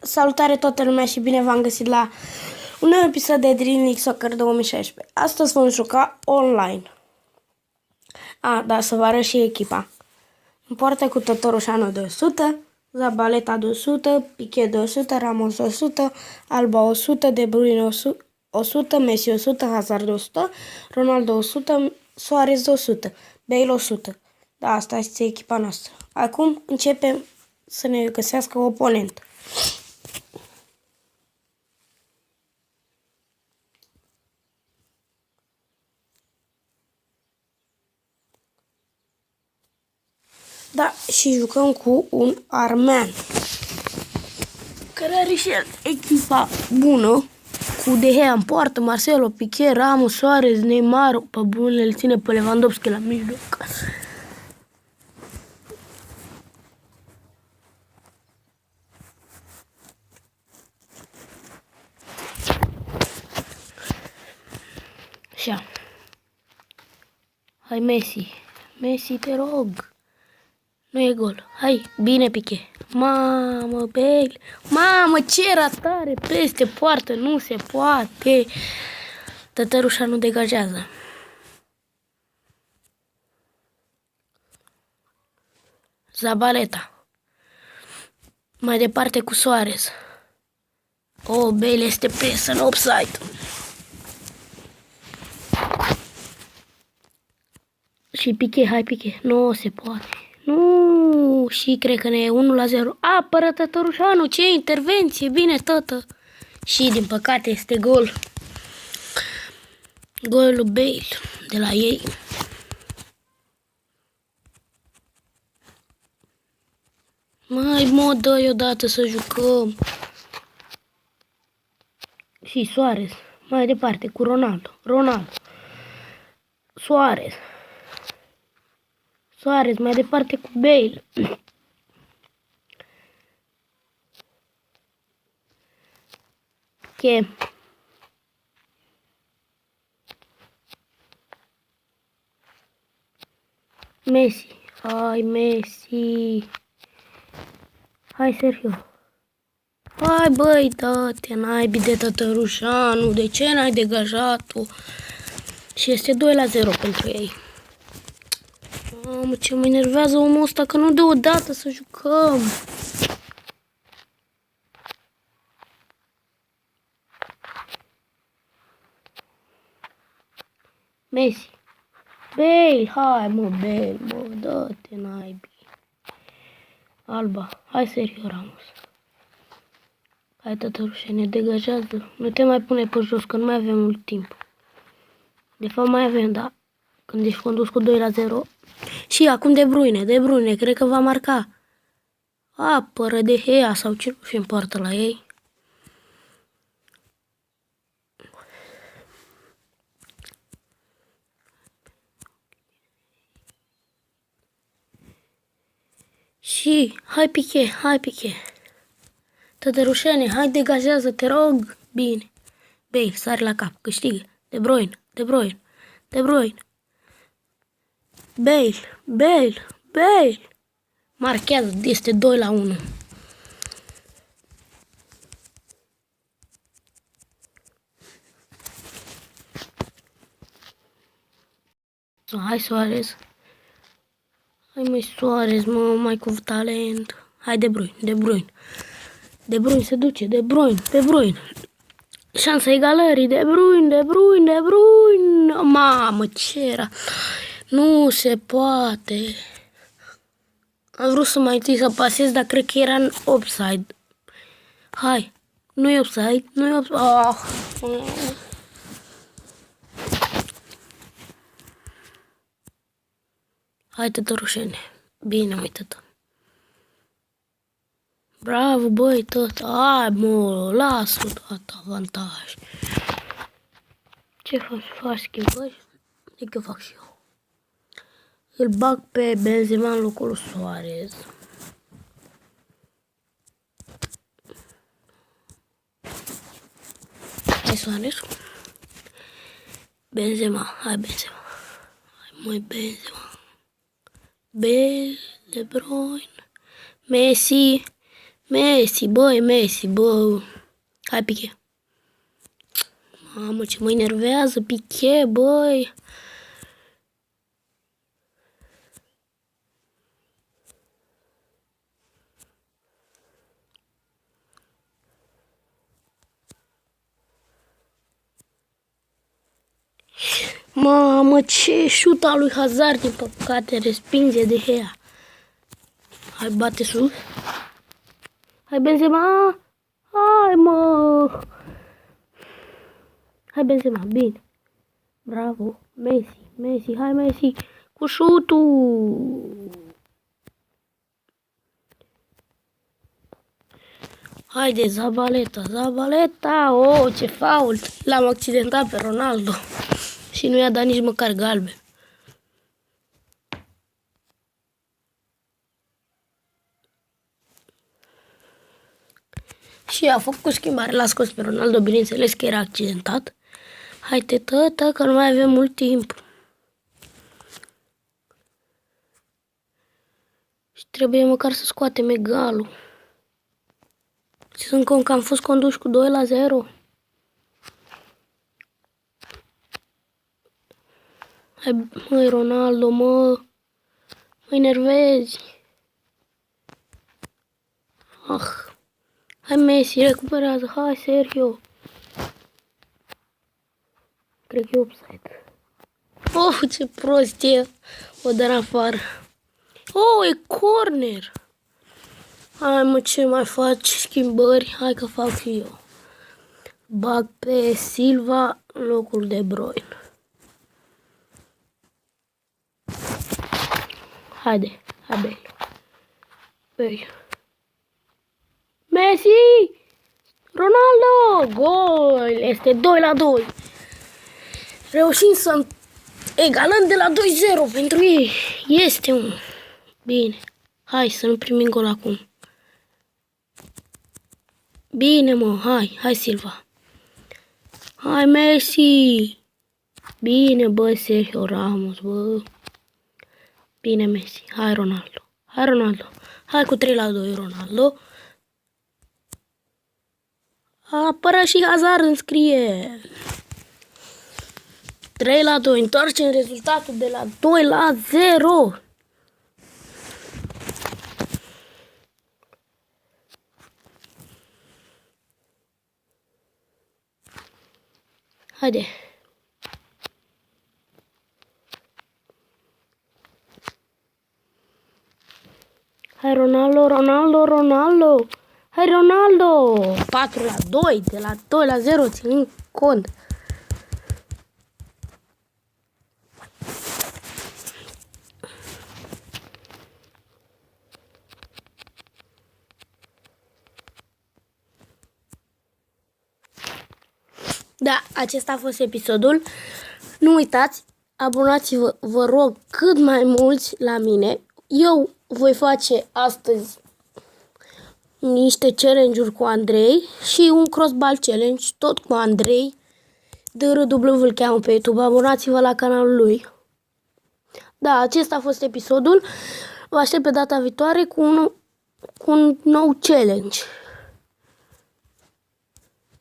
Salutare toată lumea și bine v-am găsit la un nou episod de Dream League Soccer 2016. Astăzi vom juca online. Da, să vă arăt și echipa. În poartă cu Tătărușanu de 100, Zabaleta de 100, Piqué de 100, Ramos de 100, Alba 100, De Bruyne 100, Messi 100, Hazard de 100, Ronaldo 100, Suarez de 100, Bale 100. Da, asta este echipa noastră. Acum începem să ne găsească oponent. Da, și jucăm cu un armean care are și el echipa bună, cu De Gea în poartă, Marcelo, Piqué, Ramos, Suarez, Neymar, pe bune îl ține pe Lewandowski la mijloc. Așa. Hai Messi, Messi te rog. Nu e gol. Hai, bine Piqué. Mamă, Bale. Mamă, ce ratare peste poartă. Nu se poate. Tătărușa nu degajează. Zabaleta. Mai departe cu Suarez. Oh, Bale este prins în offside. Și Piqué, hai Piqué. Nu se poate. Nu, și cred că ne e 1-0. Apără Tătărușanu, ce intervenție, bine tătă. Și din păcate este gol. Golul lui Bale de la ei. Mă dă-i odată să jucăm. Și Suarez, mai departe cu Ronaldo. Suarez, mai departe cu Bale. Che. Messi. Hai, Messi. Hai, Sergio. Hai, băi, dă-te, naibii de Tătărușanu. De ce n-ai degajat-o? Și este 2-0 pentru ei. Mamă, ce mă enervează omul ăsta, că nu dă o dată să jucăm. Messi. Bale, hai mă, Bale, mă, dă-te, naibii. Alba, hai Sergio Ramos. Hai, Tătărușe, ne degajează. Nu te mai pune pe jos, că nu mai avem mult timp. De fapt mai avem, da. Când ești condus cu 2-0. Și acum De Bruyne, cred că va marca. Apără De Gea sau ce nu fi în poartă la ei. Și, hai Piqué. Tătărușene, hai degajează, te rog. Bine. Bale, sare la cap, câștigă. De Bruyne. Bale. Marchează, este 2-1. Hai Suarez. Hai mai Suarez, mă, mai cu talent. Hai De Bruyne. De Bruyne se duce, De Bruyne. Șansa egalării, De Bruyne. Mamă, ce era? Nu se poate. Am vrut să mai întâi să pasez, dar cred că era în offside. Hai, nu e offside. Oh. Hai, Tătărușene. Bine, măi, tătă. Bravo, băi, tătă. Hai, mă, las-o, tătă, avantaj. Ce faci schimbări? E că fac și eu. Îl bag pe Benzema în locul lui Suarez. Hai Suarez. Benzema. Hai măi Benzema. Bale, De Bruyne, Messi. Messi, băi, Messi, bă. Hai, Piqué. Mamă, ce mă enervează, Piqué, băi. Mamă, ce șut al lui Hazard, din păcate, respinge de Gea. Hai, bate sus. Hai, Benzema. Hai, mă. Hai, Benzema, bine. Bravo. Messi, Messi, hai, Messi. Cu șutul. Haide, Zabaleta, Zabaleta. Oh, ce fault. L-am accidentat pe Ronaldo. Și nu i-a dat nici măcar galben. Și a făcut schimbare, l-a scos pe Ronaldo, bineînțeles că era accidentat. Haide, tătă, că nu mai avem mult timp. Și trebuie măcar să scoatem egalul. Ținând cont că am fost conduși cu 2-0. Hai, măi, Ronaldo, mă enervezi. Hai, Messi, recuperează. Hai, Sergio. Cred că e offside. Oh, ce prost e. O dă afară. Oh, e corner. Hai, mă, ce mai faci? Schimbări? Hai că fac și eu. Bag pe Silva în locul de Bruyne. Haide, hai, Bale. Messi! Ronaldo! Gol! Este 2-2. Reușim să egalăm de la 2-0 pentru ei. Este un... Bine. Hai să nu primim gol acum. Bine, mă, hai Silva. Hai, Messi. Bine, bă, Sergio Ramos, bă. Bine, Messi. Hai, Ronaldo. Hai cu 3-2, Ronaldo. Apărea și Hazard înscrie. 3-2. Întoarcem rezultatul de la 2-0. Haide. Hai, Ronaldo. Hai, Ronaldo. 4-2. De la 2-0, ținând cont. Da, acesta a fost episodul. Nu uitați, abonați-vă, vă rog, cât mai mulți la mine. Eu voi face astăzi niște challenge-uri cu Andrei și un crossball challenge, tot cu Andrei. DRW îl cheamă pe YouTube, abonați-vă la canalul lui. Da, acesta a fost episodul. Vă aștept pe data viitoare cu un nou challenge.